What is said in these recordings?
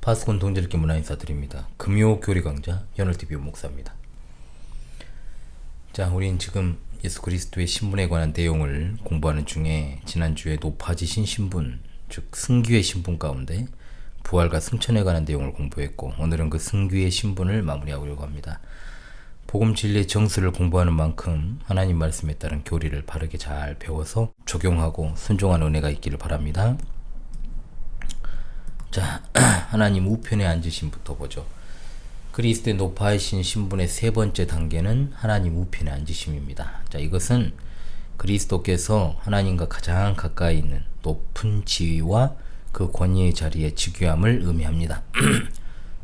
파수꾼 동질기 문화인사드립니다. 금요 교리 강좌 연월TV 목사입니다. 자, 우린 지금 예수 그리스도의 신분에 관한 내용을 공부하는 중에 지난주에 높아지신 신분, 즉 승귀의 신분 가운데 부활과 승천에 관한 내용을 공부했고, 오늘은 그 승귀의 신분을 마무리하려고 합니다. 복음 진리의 정수를 공부하는 만큼 하나님 말씀에 따른 교리를 바르게 잘 배워서 적용하고 순종하는 은혜가 있기를 바랍니다. 자, 하나님 우편에 앉으심부터 보죠. 그리스도의 높아이신 신분의 세 번째 단계는 하나님 우편에 앉으심입니다. 자, 이것은 그리스도께서 하나님과 가장 가까이 있는 높은 지위와 그 권위의 자리에 즉위함을 의미합니다.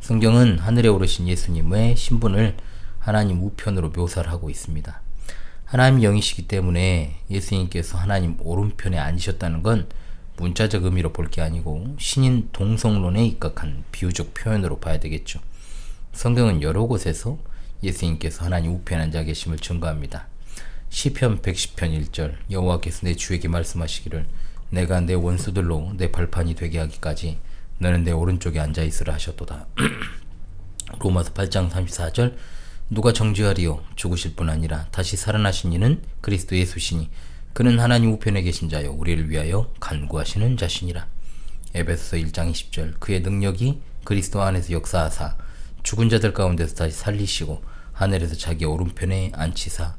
성경은 하늘에 오르신 예수님의 신분을 하나님 우편으로 묘사를 하고 있습니다. 하나님 영이시기 때문에 예수님께서 하나님 오른편에 앉으셨다는 건 문자적 의미로 볼 게 아니고 신인 동성론에 입각한 비유적 표현으로 봐야 되겠죠. 성경은 여러 곳에서 예수님께서 하나님 우편에 앉아 계심을 증거합니다. 시편 110편 1절 여호와께서 내 주에게 말씀하시기를 내가 내 원수들로 내 발판이 되게 하기까지 너는 내 오른쪽에 앉아 있으라 하셨도다. 로마서 8장 34절 누가 정죄하리요 죽으실 뿐 아니라 다시 살아나신 이는 그리스도 예수시니 그는 하나님 우편에 계신 자요 우리를 위하여 간구하시는 자시니라. 에베소서 1장 20절 그의 능력이 그리스도 안에서 역사하사 죽은 자들 가운데서 다시 살리시고 하늘에서 자기 오른편에 앉히사.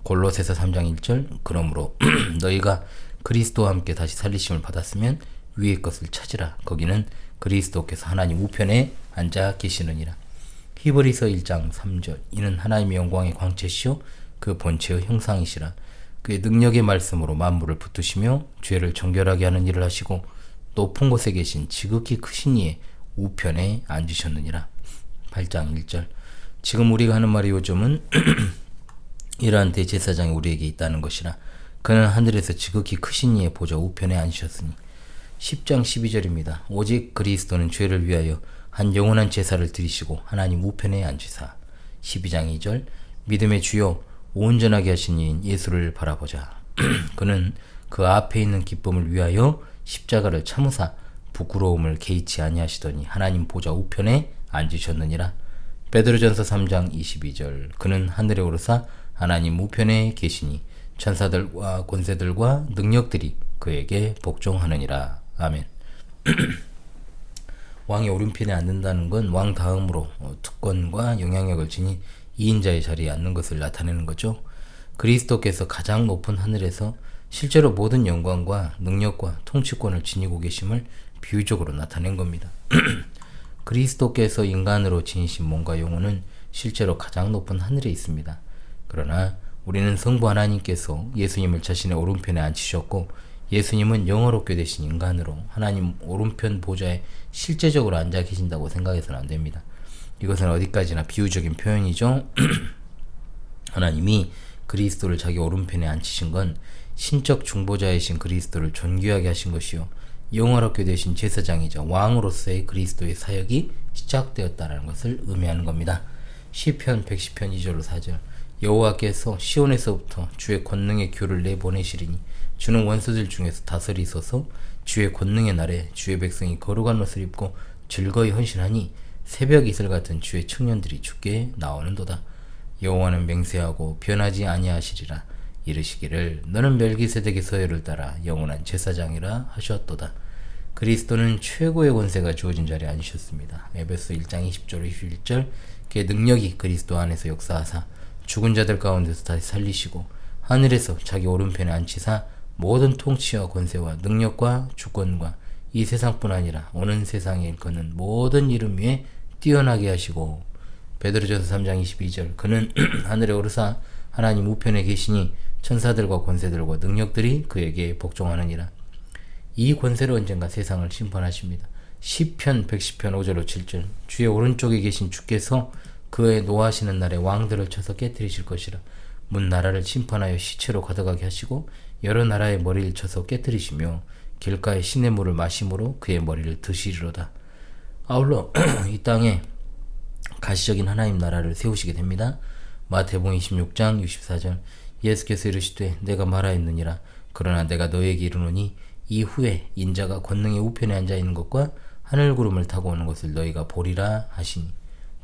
골로새서 3장 1절 그러므로 너희가 그리스도와 함께 다시 살리심을 받았으면 위의 것을 찾으라. 거기는 그리스도께서 하나님 우편에 앉아 계시느니라. 히브리서 1장 3절 이는 하나님의 영광의 광채시요 그 본체의 형상이시라. 그의 능력의 말씀으로 만물을 붙드시며 죄를 정결하게 하는 일을 하시고 높은 곳에 계신 지극히 크신 이의 우편에 앉으셨느니라. 8장 1절 지금 우리가 하는 말이 요즘은 이러한 대제사장이 우리에게 있다는 것이라. 그는 하늘에서 지극히 크신 이의 보좌 우편에 앉으셨으니. 10장 12절입니다. 오직 그리스도는 죄를 위하여 한 영원한 제사를 드리시고 하나님 우편에 앉으사. 12장 2절 믿음의 주여 온전하게 하신 이인 예수를 바라보자. 그는 그 앞에 있는 기쁨을 위하여 십자가를 참으사 부끄러움을 개의치 아니하시더니 하나님 보좌 우편에 앉으셨느니라. 베드로전서 3장 22절 그는 하늘에 오르사 하나님 우편에 계시니 천사들과 권세들과 능력들이 그에게 복종하느니라. 아멘. 왕의 오른편에 앉는다는 건 왕 다음으로 특권과 영향력을 지닌 2인자의 자리에 앉는 것을 나타내는 거죠. 그리스도께서 가장 높은 하늘에서 실제로 모든 영광과 능력과 통치권을 지니고 계심을 비유적으로 나타낸 겁니다. 그리스도께서 인간으로 지니신 몸과 영혼은 실제로 가장 높은 하늘에 있습니다. 그러나 우리는 성부 하나님께서 예수님을 자신의 오른편에 앉히셨고 예수님은 영어롭게 되신 인간으로 하나님 오른편 보좌에 실제적으로 앉아 계신다고 생각해서는 안 됩니다. 이것은 어디까지나 비유적인 표현이죠. 하나님이 그리스도를 자기 오른편에 앉히신 건 신적 중보자이신 그리스도를 존귀하게 하신 것이요 영화롭게 되신 제사장이자 왕으로서의 그리스도의 사역이 시작되었다는 것을 의미하는 겁니다. 시편 110편 2절로 4절 여호와께서 시온에서부터 주의 권능의 교를 내보내시리니 주는 원수들 중에서 다스리소서. 주의 권능의 날에 주의 백성이 거룩한 옷을 입고 즐거이 헌신하니 새벽 이슬 같은 주의 청년들이 주께 나오는도다. 여호와는 맹세하고 변하지 아니하시리라. 이르시기를 너는 멜기세덱의 서열을 따라 영원한 제사장이라 하셨도다. 그리스도는 최고의 권세가 주어진 자리에 앉으셨습니다. 에베소 1장 20절 21절 그의 능력이 그리스도 안에서 역사하사 죽은 자들 가운데서 다시 살리시고 하늘에서 자기 오른편에 앉히사 모든 통치와 권세와 능력과 주권과 이 세상뿐 아니라 오는 세상에 일컫는 모든 이름 위에 뛰어나게 하시고. 베드로전서 3장 22절 그는 하늘에 오르사 하나님 우편에 계시니 천사들과 권세들과 능력들이 그에게 복종하느니라. 이 권세로 언젠가 세상을 심판하십니다. 시편 110편 5절로 7절 주의 오른쪽에 계신 주께서 그의 노하시는 날에 왕들을 쳐서 깨뜨리실 것이라. 문 나라를 심판하여 시체로 가득하게 하시고 여러 나라의 머리를 쳐서 깨뜨리시며 길가의 시냇물을 마심으로 그의 머리를 드시리로다. 아울러 이 땅에 가시적인 하나님 나라를 세우시게 됩니다. 마태복음 26장 64절 예수께서 이르시되 내가 말하였느니라. 그러나 내가 너에게 이르노니 이후에 인자가 권능의 우편에 앉아 있는 것과 하늘구름을 타고 오는 것을 너희가 보리라 하시니.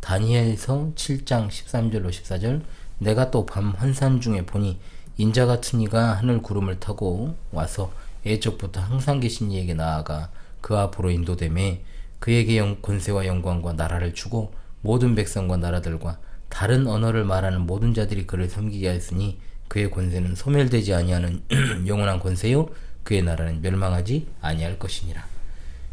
다니엘서 7장 13절로 14절. 내가 또 밤 환산 중에 보니 인자 같은 이가 하늘구름을 타고 와서 예적부터 항상 계신 이에게 나아가 그 앞으로 인도되매 그에게 권세와 영광과 나라를 주고 모든 백성과 나라들과 다른 언어를 말하는 모든 자들이 그를 섬기게 하였으니 그의 권세는 소멸되지 아니하는 영원한 권세요 그의 나라는 멸망하지 아니할 것이니라.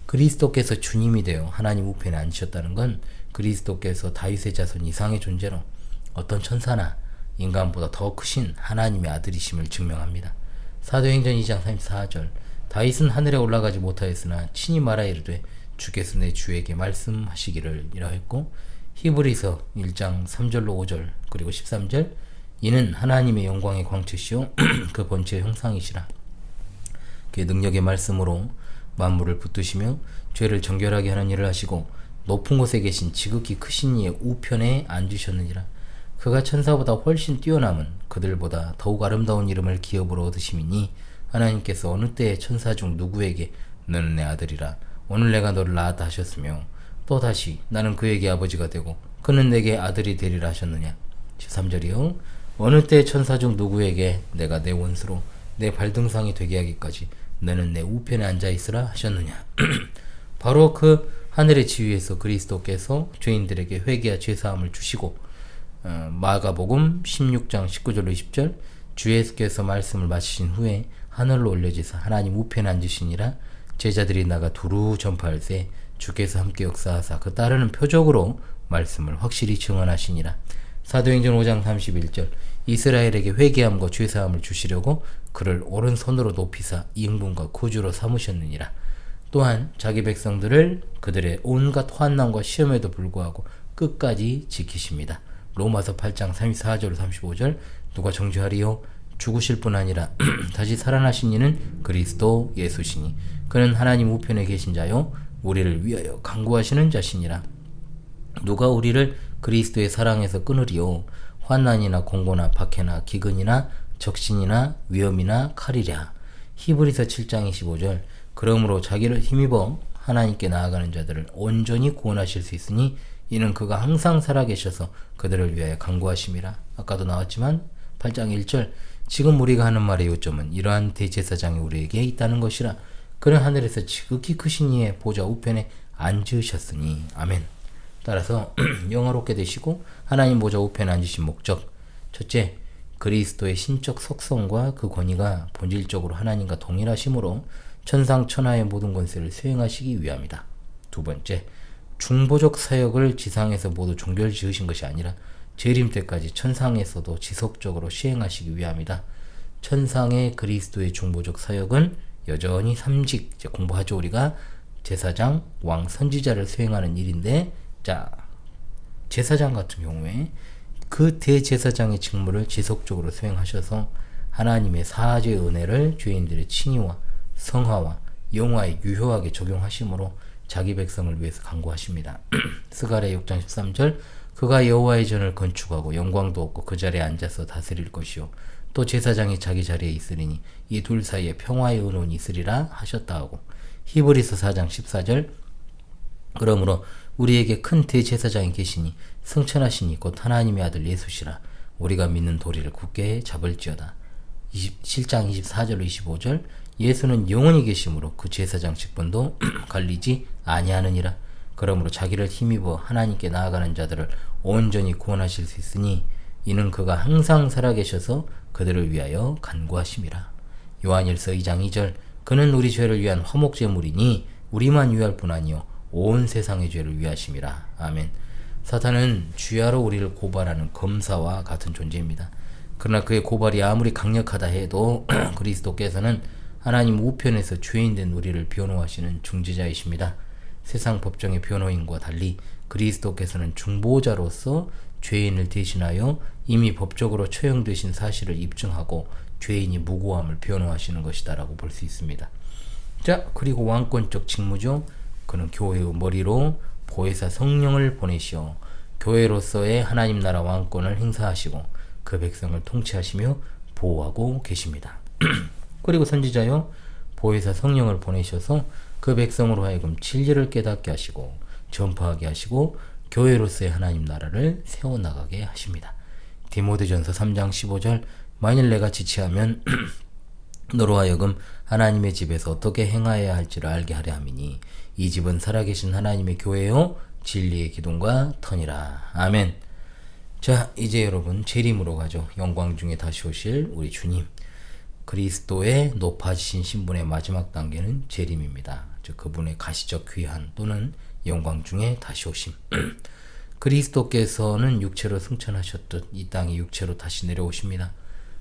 그리스도께서 주님이 되어 하나님 우편에 앉으셨다는 건 그리스도께서 다윗의 자손 이상의 존재로 어떤 천사나 인간보다 더 크신 하나님의 아들이심을 증명합니다. 사도행전 2장 34절. 다윗은 하늘에 올라가지 못하였으나 친히 말하 이르되 주께서 내 주에게 말씀하시기를 이라 했고, 히브리서 1장 3절로 5절 그리고 13절. 이는 하나님의 영광의 광채시요 그 본체의 형상이시라. 그의 능력의 말씀으로 만물을 붙드시며 죄를 정결하게 하는 일을 하시고 높은 곳에 계신 지극히 크신 이의 우편에 앉으셨느니라. 그가 천사보다 훨씬 뛰어남은 그들보다 더욱 아름다운 이름을 기업으로 얻으심이니 하나님께서 어느 때에 천사 중 누구에게 너는 내 아들이라 오늘 내가 너를 낳았다 하셨으며 또 다시 나는 그에게 아버지가 되고 그는 내게 아들이 되리라 하셨느냐. 13절이요. 어느 때에 천사 중 누구에게 내가 내 원수로 내 발등상이 되게 하기까지 너는 내 우편에 앉아있으라 하셨느냐. 바로 그 하늘의 지위에서 그리스도께서 죄인들에게 회개와 죄사함을 주시고 마가복음 16장 19절로 20절. 주 예수께서 말씀을 마치신 후에 하늘로 올려지사 하나님 우편에 앉으시니라. 제자들이 나가 두루 전파할세 주께서 함께 역사하사 그 따르는 표적으로 말씀을 확실히 증언하시니라. 사도행전 5장 31절. 이스라엘에게 회개함과 죄사함을 주시려고 그를 오른손으로 높이사 임금과 구주로 삼으셨느니라. 또한 자기 백성들을 그들의 온갖 환난과 시험에도 불구하고 끝까지 지키십니다. 로마서 8장 34절 35절. 누가 정죄하리요? 죽으실 뿐 아니라 다시 살아나신 이는 그리스도 예수시니 그는 하나님 우편에 계신 자요 우리를 위하여 간구하시는 자시니라. 누가 우리를 그리스도의 사랑에서 끊으리요? 환난이나 공고나 박해나 기근이나 적신이나 위험이나 칼이랴. 히브리서 7장 25절. 그러므로 자기를 힘입어 하나님께 나아가는 자들을 온전히 구원하실 수 있으니 이는 그가 항상 살아계셔서 그들을 위하여 간구하심이라. 아까도 나왔지만 8장 1절. 지금 우리가 하는 말의 요점은 이러한 대제사장이 우리에게 있다는 것이라. 그는 하늘에서 지극히 크신 이의 보좌 우편에 앉으셨으니. 아멘. 따라서 영화롭게 되시고 하나님 보좌 우편에 앉으신 목적. 첫째, 그리스도의 신적 속성과 그 권위가 본질적으로 하나님과 동일하심으로 천상천하의 모든 권세를 수행하시기 위함이다. 두 번째, 중보적 사역을 지상에서 모두 종결 지으신 것이 아니라 재림 때까지 천상에서도 지속적으로 시행하시기 위함이다. 천상의 그리스도의 중보적 사역은 여전히 삼직, 이제 공부하죠 우리가. 제사장, 왕, 선지자를 수행하는 일인데, 자, 제사장 같은 경우에 그 대제사장의 직무를 지속적으로 수행하셔서 하나님의 사죄의 은혜를 죄인들의 칭의와 성화와 영화에 유효하게 적용하심으로 자기 백성을 위해서 간구하십니다. 스가랴 6장 13절. 그가 여호와의 전을 건축하고 영광도 없고 그 자리에 앉아서 다스릴 것이요 또 제사장이 자기 자리에 있으리니 이 둘 사이에 평화의 의논이 있으리라 하셨다 하고. 히브리서 4장 14절. 그러므로 우리에게 큰 대제사장이 계시니 승천하시니 곧 하나님의 아들 예수시라. 우리가 믿는 도리를 굳게 잡을지어다. 7장 24절로 25절. 예수는 영원히 계심으로 그 제사장 직분도 갈리지 아니하느니라. 그러므로 자기를 힘입어 하나님께 나아가는 자들을 온전히 구원하실 수 있으니 이는 그가 항상 살아계셔서 그들을 위하여 간구하심이라. 요한일서 2장 2절. 그는 우리 죄를 위한 화목제물이니 우리만 위할 뿐 아니요 온 세상의 죄를 위하심이라. 아멘. 사탄은 주야로 우리를 고발하는 검사와 같은 존재입니다. 그러나 그의 고발이 아무리 강력하다 해도 그리스도께서는 하나님 우편에서 죄인된 우리를 변호하시는 중재자이십니다. 세상 법정의 변호인과 달리 그리스도께서는 중보자로서 죄인을 대신하여 이미 법적으로 처형되신 사실을 입증하고 죄인이 무고함을 변호하시는 것이다라고 볼 수 있습니다. 자, 그리고 왕권적 직무죠. 그는 교회의 머리로 보혜사 성령을 보내시어 교회로서의 하나님 나라 왕권을 행사하시고 그 백성을 통치하시며 보호하고 계십니다. 그리고 선지자요 보혜사 성령을 보내셔서 그 백성으로 하여금 진리를 깨닫게 하시고 전파하게 하시고 교회로서의 하나님 나라를 세워나가게 하십니다. 디모데전서 3장 15절 만일 내가 지체하면 너로 하여금 하나님의 집에서 어떻게 행하여야 할지를 알게 하려 함이니 이 집은 살아계신 하나님의 교회요 진리의 기둥과 터니라. 아멘. 자, 이제 여러분 재림으로 가죠. 영광 중에 다시 오실 우리 주님. 그리스도의 높아지신 신분의 마지막 단계는 재림입니다. 즉 그분의 가시적 귀한 또는 영광 중에 다시 오심. 그리스도께서는 육체로 승천하셨듯 이 땅에 육체로 다시 내려오십니다.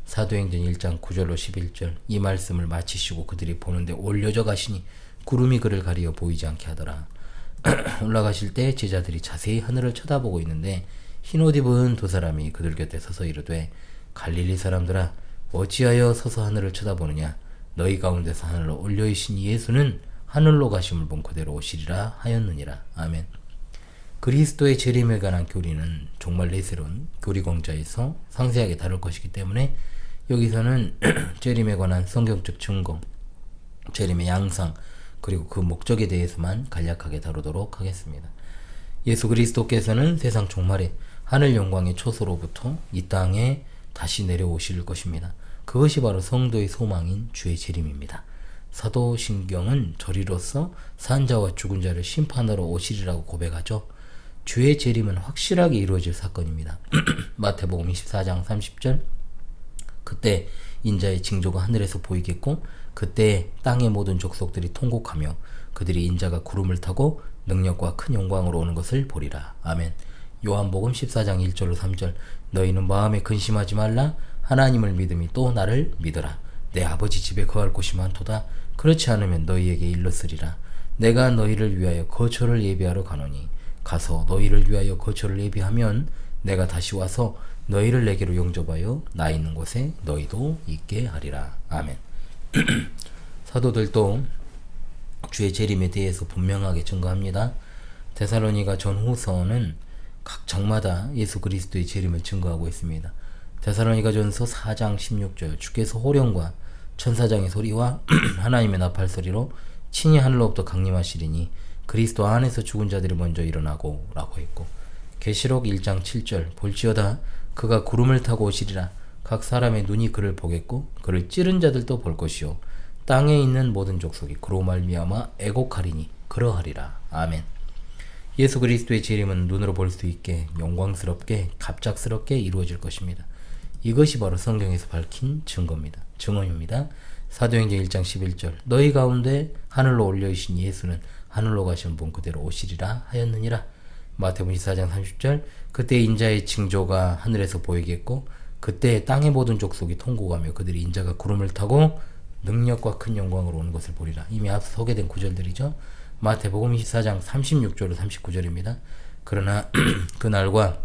사도행전 1장 9절로 11절 이 말씀을 마치시고 그들이 보는데 올려져 가시니 구름이 그를 가리어 보이지 않게 하더라. 올라가실 때 제자들이 자세히 하늘을 쳐다보고 있는데 흰옷 입은 두 사람이 그들 곁에 서서 이르되 갈릴리 사람들아 어찌하여 서서 하늘을 쳐다보느냐 너희 가운데서 하늘로 올려이신 예수는 하늘로 가심을 본 그대로 오시리라 하였느니라. 아멘. 그리스도의 재림에 관한 교리는 정말 내세로운 교리공자에서 상세하게 다룰 것이기 때문에 여기서는 재림에 관한 성경적 증거, 재림의 양상, 그리고 그 목적에 대해서만 간략하게 다루도록 하겠습니다. 예수 그리스도께서는 세상 종말에 하늘 영광의 초소로부터 이 땅에 다시 내려오실 것입니다. 그것이 바로 성도의 소망인 주의 재림입니다. 사도신경은 저리로서 산자와 죽은 자를 심판하러 오시리라고 고백하죠. 주의 재림은 확실하게 이루어질 사건입니다. 마태복음 24장 30절 그때 인자의 징조가 하늘에서 보이겠고 그때 땅의 모든 족속들이 통곡하며 그들이 인자가 구름을 타고 능력과 큰 영광으로 오는 것을 보리라. 아멘. 요한복음 14장 1절로 3절 너희는 마음에 근심하지 말라. 하나님을 믿음이 또 나를 믿어라. 내 아버지 집에 거할 곳이 많도다. 그렇지 않으면 너희에게 일렀으리라. 내가 너희를 위하여 거처를 예비하러 가노니 가서 너희를 위하여 거처를 예비하면 내가 다시 와서 너희를 내게로 영접하여 나 있는 곳에 너희도 있게 하리라. 아멘. 사도들도 주의 재림에 대해서 분명하게 증거합니다. 데살로니가 전후서는 각 장마다 예수 그리스도의 재림을 증거하고 있습니다. 데살로니가 전서 4장 16절 주께서 호령과 천사장의 소리와 하나님의 나팔 소리로 친히 하늘로부터 강림하시리니 그리스도 안에서 죽은 자들이 먼저 일어나고 라고 했고 계시록 1장 7절 볼지어다 그가 구름을 타고 오시리라. 각 사람의 눈이 그를 보겠고 그를 찌른 자들도 볼 것이요 땅에 있는 모든 족속이 그로 말미암아 애곡하리니 그러하리라. 아멘. 예수 그리스도의 재림은 눈으로 볼 수 있게 영광스럽게 갑작스럽게 이루어질 것입니다. 이것이 바로 성경에서 밝힌 증거입니다. 증언입니다. 사도행전 1장 11절 너희 가운데 하늘로 올려이신 예수는 하늘로 가신 분 그대로 오시리라 하였느니라. 마태복음 24장 30절 그때 인자의 징조가 하늘에서 보이겠고 그때 땅의 모든 족속이 통곡하며 그들이 인자가 구름을 타고 능력과 큰 영광으로 오는 것을 보리라. 이미 앞서 소개된 구절들이죠. 마태복음 24장 36절로 39절입니다. 그러나 그날과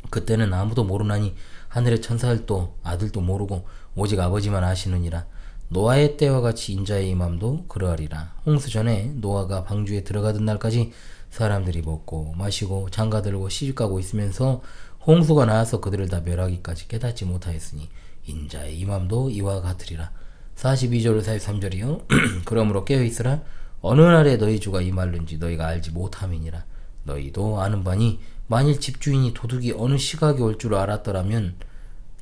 그때는 아무도 모르나니 하늘의 천사들도 아들도 모르고 오직 아버지만 아시느니라. 노아의 때와 같이 인자의 임함도 그러하리라. 홍수 전에 노아가 방주에 들어가던 날까지 사람들이 먹고 마시고 장가들고 시집가고 있으면서 홍수가 나와서 그들을 다 멸하기까지 깨닫지 못하였으니 인자의 임함도 이와 같으리라. 42절로 43절이요 그러므로 깨어있으라. 어느 날에 너희 주가 임할는지 너희가 알지 못함이니라. 너희도 아는 바니 만일 집주인이 도둑이 어느 시각에 올 줄 알았더라면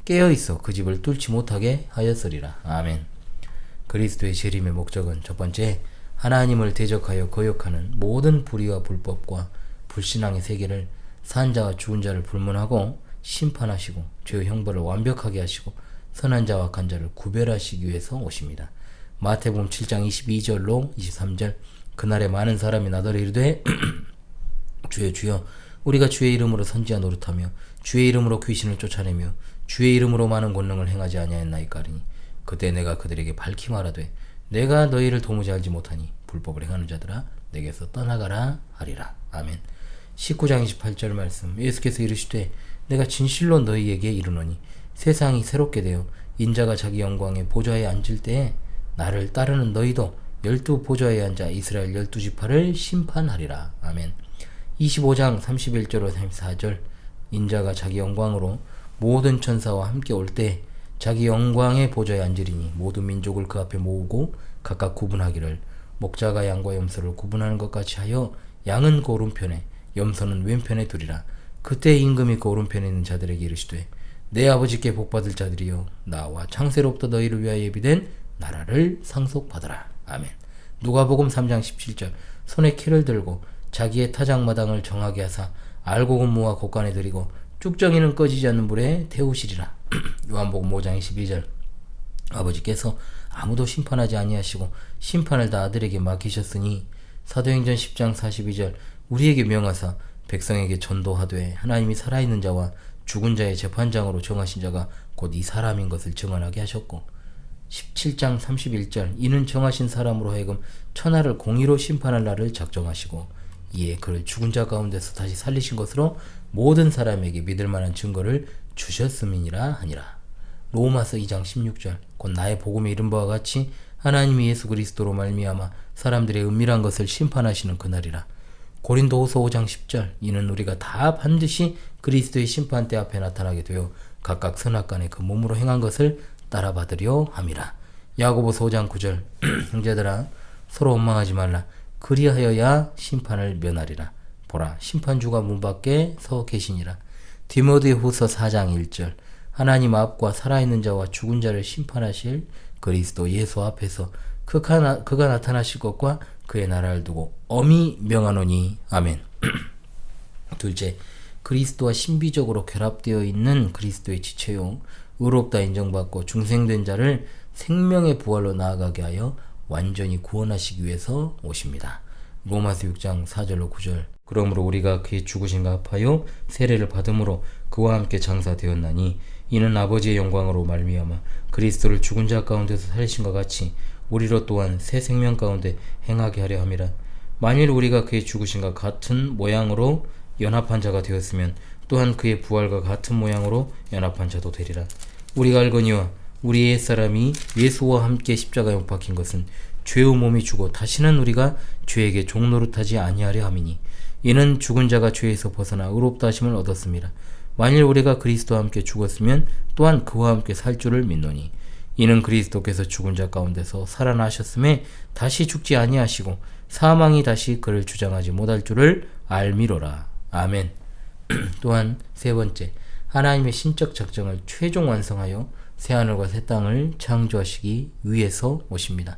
깨어있어 그 집을 뚫지 못하게 하였으리라. 아멘. 그리스도의 재림의 목적은 첫 번째 하나님을 대적하여 거역하는 모든 불의와 불법과 불신앙의 세계를 산자와 죽은 자를 불문하고 심판하시고 죄의 형벌을 완벽하게 하시고 선한 자와 악한 자를 구별하시기 위해서 오십니다. 마태복음 7장 22절로 23절 그날에 많은 사람이 나더러 이르되 주여 주여 우리가 주의 이름으로 선지자 노릇하며 주의 이름으로 귀신을 쫓아내며 주의 이름으로 많은 권능을 행하지 아니하였나이까 하리니 그때 내가 그들에게 밝히 말하되 내가 너희를 도무지 알지 못하니 불법을 행하는 자들아 내게서 떠나가라 하리라. 아멘. 19장 28절 말씀 예수께서 이르시되 내가 진실로 너희에게 이르노니 세상이 새롭게 되어 인자가 자기 영광의 보좌에 앉을 때에 나를 따르는 너희도 12 보좌에 앉아 이스라엘 12지파를 심판하리라. 아멘. 25장 31절로 34절 인자가 자기 영광으로 모든 천사와 함께 올 때 자기 영광의 보좌에 앉으리니 모든 민족을 그 앞에 모으고 각각 구분하기를 목자가 양과 염소를 구분하는 것 같이 하여 양은 그 오른편에 염소는 왼편에 두리라. 그때 임금이 그 오른편에 있는 자들에게 이르시되 내 아버지께 복받을 자들이여 나와 창세로부터 너희를 위하여 예비된 나라를 상속받으라. 아멘. 누가복음 3장 17절 손에 키를 들고 자기의 타작마당을 정하게 하사 알고 근무와 곡간에 들이고 쭉정이는 꺼지지 않는 불에 태우시리라. 요한복음 5장 22절 아버지께서 아무도 심판하지 아니하시고 심판을 다 아들에게 맡기셨으니 사도행전 10장 42절 우리에게 명하사 백성에게 전도하되 하나님이 살아있는 자와 죽은 자의 재판장으로 정하신 자가 곧 이 사람인 것을 증언하게 하셨고 17장 31절 이는 정하신 사람으로 하여금 천하를 공의로 심판할 날을 작정하시고 이에 그를 죽은 자 가운데서 다시 살리신 것으로 모든 사람에게 믿을 만한 증거를 주셨음이니라 하니라. 로마서 2장 16절 곧 나의 복음에 이른 바와 같이 하나님이 예수 그리스도로 말미암아 사람들의 은밀한 것을 심판하시는 그날이라. 고린도후서 5장 10절 이는 우리가 다 반드시 그리스도의 심판대 앞에 나타나게 되어 각각 선악간에 그 몸으로 행한 것을 따라받으려 함이라. 야고보서 5장 9절 형제들아 서로 원망하지 말라. 그리하여야 심판을 면하리라. 보라 심판주가 문 밖에 서 계시니라. 디모데후서 4장 1절 하나님 앞과 살아있는 자와 죽은 자를 심판하실 그리스도 예수 앞에서 그가 나타나실 것과 그의 나라를 두고 엄히 명하노니. 아멘. 둘째, 그리스도와 신비적으로 결합되어 있는 그리스도의 지체요 의롭다 인정받고 중생된 자를 생명의 부활로 나아가게 하여 완전히 구원하시기 위해서 오십니다. 로마서 6장 4절로 9절 그러므로 우리가 그의 죽으심과 합하여 세례를 받음으로 그와 함께 장사되었나니 이는 아버지의 영광으로 말미암아 그리스도를 죽은 자 가운데서 살리신과 같이 우리로 또한 새 생명 가운데 행하게 하려 함이라. 만일 우리가 그의 죽으심과 같은 모양으로 연합한 자가 되었으면 또한 그의 부활과 같은 모양으로 연합한 자도 되리라. 우리가 알거니와 우리의 옛사람이 예수와 함께 십자가에 못 박힌 것은 죄의 몸이 죽어 다시는 우리가 죄에게 종노릇하지 아니하려 함이니 이는 죽은 자가 죄에서 벗어나 의롭다 하심을 얻었습니다. 만일 우리가 그리스도와 함께 죽었으면 또한 그와 함께 살 줄을 믿노니 이는 그리스도께서 죽은 자 가운데서 살아나셨음에 다시 죽지 아니하시고 사망이 다시 그를 주장하지 못할 줄을 알미로라. 아멘. 또한 세 번째, 하나님의 신적 작정을 최종 완성하여 새하늘과 새 땅을 창조하시기 위해서 오십니다.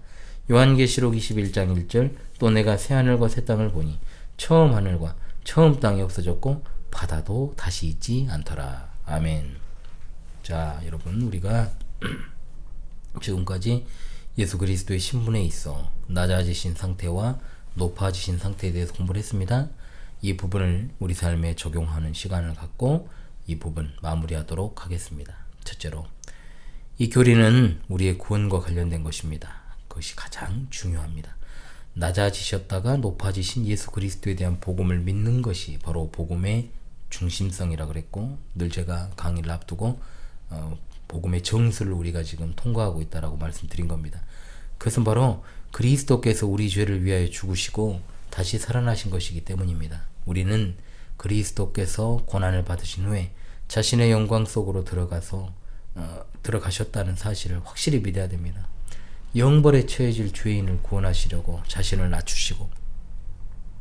요한계시록 21장 1절 또 내가 새하늘과 새 땅을 보니 처음 하늘과 처음 땅이 없어졌고 바다도 다시 있지 않더라. 아멘. 자, 여러분 우리가 지금까지 예수 그리스도의 신분에 있어 낮아지신 상태와 높아지신 상태에 대해서 공부를 했습니다. 이 부분을 우리 삶에 적용하는 시간을 갖고 이 부분 마무리하도록 하겠습니다. 첫째로, 이 교리는 우리의 구원과 관련된 것입니다. 그것이 가장 중요합니다. 낮아지셨다가 높아지신 예수 그리스도에 대한 복음을 믿는 것이 바로 복음의 중심성이라 그랬고, 늘 제가 강의를 앞두고 복음의 정수를 우리가 지금 통과하고 있다라고 말씀드린 겁니다. 그것은 바로 그리스도께서 우리 죄를 위하여 죽으시고 다시 살아나신 것이기 때문입니다. 우리는 그리스도께서 고난을 받으신 후에 자신의 영광 속으로 들어가셨다는 사실을 확실히 믿어야 됩니다. 영벌에 처해질 죄인을 구원하시려고 자신을 낮추시고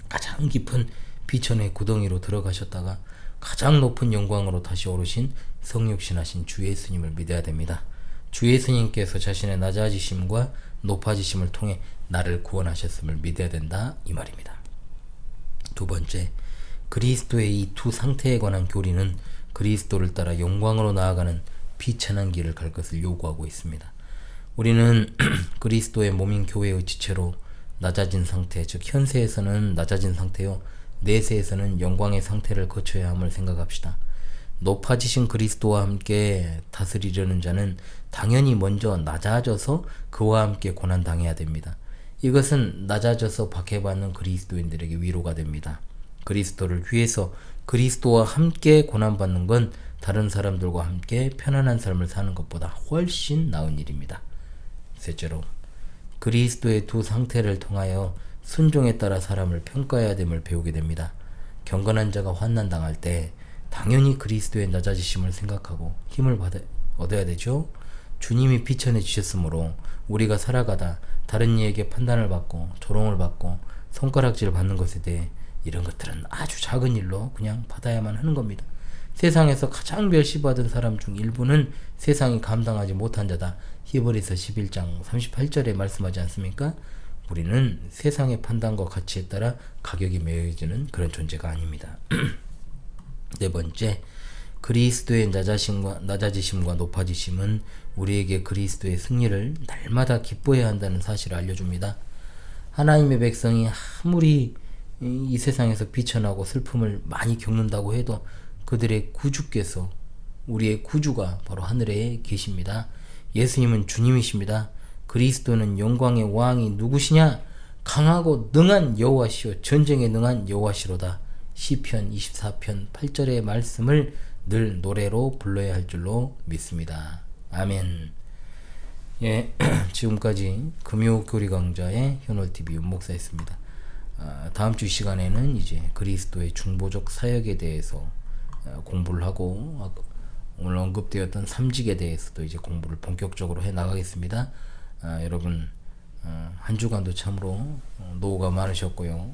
가장 깊은 비천의 구덩이로 들어가셨다가 가장 높은 영광으로 다시 오르신 성육신하신 주 예수님을 믿어야 됩니다. 주 예수님께서 자신의 낮아지심과 높아지심을 통해 나를 구원하셨음을 믿어야 된다, 이 말입니다. 두 번째, 그리스도의 이 두 상태에 관한 교리는 그리스도를 따라 영광으로 나아가는 비천한 길을 갈 것을 요구하고 있습니다. 우리는 그리스도의 몸인 교회의 지체로 낮아진 상태, 즉 현세에서는 낮아진 상태요, 내세에서는 영광의 상태를 거쳐야 함을 생각합시다. 높아지신 그리스도와 함께 다스리려는 자는 당연히 먼저 낮아져서 그와 함께 고난당해야 됩니다. 이것은 낮아져서 박해받는 그리스도인들에게 위로가 됩니다. 그리스도를 위해서 그리스도와 함께 고난받는 건 다른 사람들과 함께 편안한 삶을 사는 것보다 훨씬 나은 일입니다. 셋째로, 그리스도의 두 상태를 통하여 순종에 따라 사람을 평가해야 됨을 배우게 됩니다. 경건한 자가 환난당할 때 당연히 그리스도의 낮아지심을 생각하고 힘을 얻어야 되죠. 주님이 비천해 주셨으므로 우리가 살아가다 다른 이에게 판단을 받고 조롱을 받고 손가락질을 받는 것에 대해 이런 것들은 아주 작은 일로 그냥 받아야만 하는 겁니다. 세상에서 가장 멸시받은 사람 중 일부는 세상이 감당하지 못한 자다. 히브리서 11장 38절에 말씀하지 않습니까? 우리는 세상의 판단과 가치에 따라 가격이 매겨지는 그런 존재가 아닙니다. 네 번째, 그리스도의 낮아지심과 높아지심은 우리에게 그리스도의 승리를 날마다 기뻐해야 한다는 사실을 알려줍니다. 하나님의 백성이 아무리 이 세상에서 비천하고 슬픔을 많이 겪는다고 해도 그들의 구주께서, 우리의 구주가 바로 하늘에 계십니다. 예수님은 주님이십니다. 그리스도는 영광의 왕이 누구시냐? 강하고 능한 여호와시오, 전쟁에 능한 여호와시로다. 시편 24편 8절의 말씀을 늘 노래로 불러야 할 줄로 믿습니다. 아멘. 예, 지금까지 금요교리 강좌의 현월TV 윤목사였습니다. 다음 주 시간에는 이제 그리스도의 중보적 사역에 대해서 공부를 하고, 오늘 언급되었던 삼직에 대해서도 이제 공부를 본격적으로 해 나가겠습니다. 여러분, 한 주간도 참으로 노고가 많으셨고요.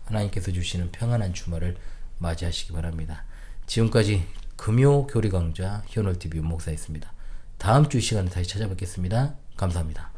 하나님께서 주시는 평안한 주말을 맞이하시기 바랍니다. 지금까지 금요 교리 강좌 현월TV 윤목사였습니다. 다음 주 시간에 다시 찾아뵙겠습니다. 감사합니다.